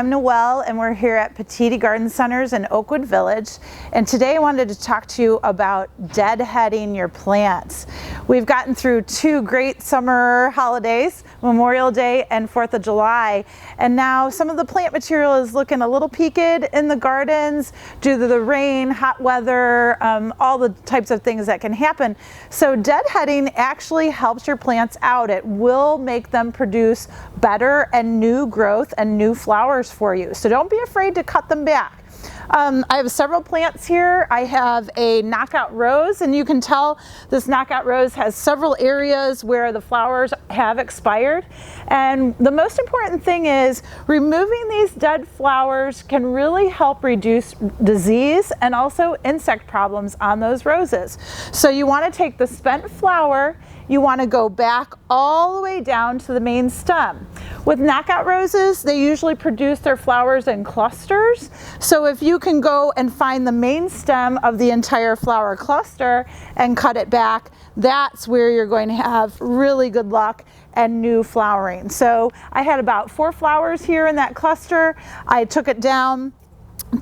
I'm Noelle and we're here at Petitti Garden Centers in Oakwood Village, and today I wanted to talk to you about deadheading your plants. We've gotten through two great summer holidays, Memorial Day and 4th of July, and now some of the plant material is looking a little peaked in the gardens due to the rain, hot weather, all the types of things that can happen. So deadheading actually helps your plants out. It will make them produce better and new growth and new flowers for you. So don't be afraid to cut them back. I have several plants here. I have a knockout rose, and you can tell this knockout rose has several areas where the flowers have expired. And the most important thing is removing these dead flowers can really help reduce disease and also insect problems on those roses. So you want to take the spent flower, you want to go back all the way down to the main stem. With knockout roses, they usually produce their flowers in clusters. So if you can go and find the main stem of the entire flower cluster and cut it back, that's where you're going to have really good luck and new flowering. So I had about 4 flowers here in that cluster. I took it down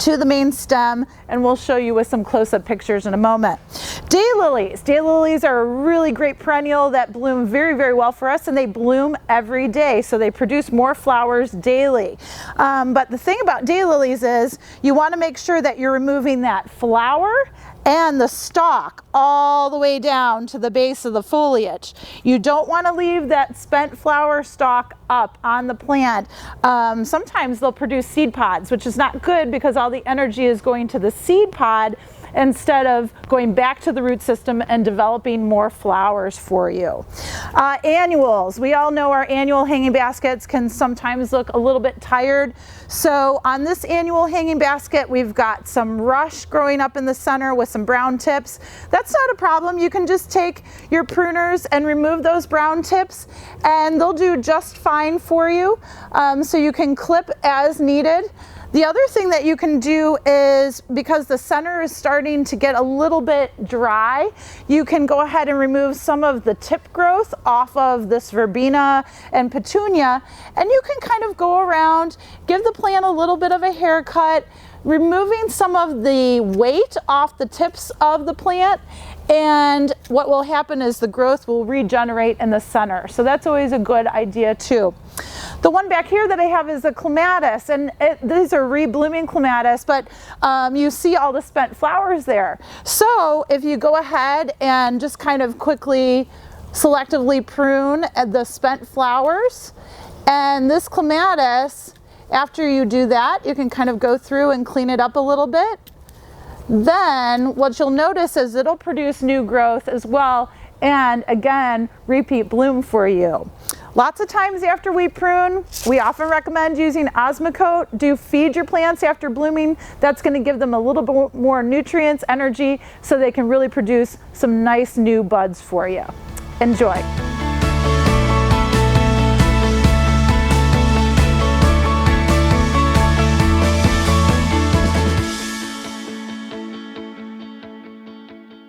to the main stem, and we'll show you with some close-up pictures in a moment. Daylilies. Daylilies are a really great perennial that bloom very, very well for us, and they bloom every day, so they produce more flowers daily. But the thing about daylilies is you want to make sure that you're removing that flower and the stalk all the way down to the base of the foliage. You don't want to leave that spent flower stalk up on the plant. Sometimes they'll produce seed pods, which is not good because all the energy is going to the seed pod instead of going back to the root system and developing more flowers for you. Annuals. We all know our annual hanging baskets can sometimes look a little bit tired. So on this annual hanging basket, we've got some rush growing up in the center with some brown tips. That's not a problem. You can just take your pruners and remove those brown tips, and they'll do just fine for you. So you can clip as needed. The other thing that you can do is, because the center is starting to get a little bit dry, you can go ahead and remove some of the tip growth off of this verbena and petunia, and you can kind of go around, give the plant a little bit of a haircut, removing some of the weight off the tips of the plant, and what will happen is the growth will regenerate in the center. So that's always a good idea too. The one back here that I have is a clematis, and these are reblooming clematis, but you see all the spent flowers there. So if you go ahead and just kind of quickly selectively prune the spent flowers, and this clematis, after you do that, you can kind of go through and clean it up a little bit. Then what you'll notice is it'll produce new growth as well, and again, repeat bloom for you. Lots of times after we prune, we often recommend using Osmocote. Do feed your plants after blooming. That's going to give them a little bit more nutrients, energy, so they can really produce some nice new buds for you. Enjoy.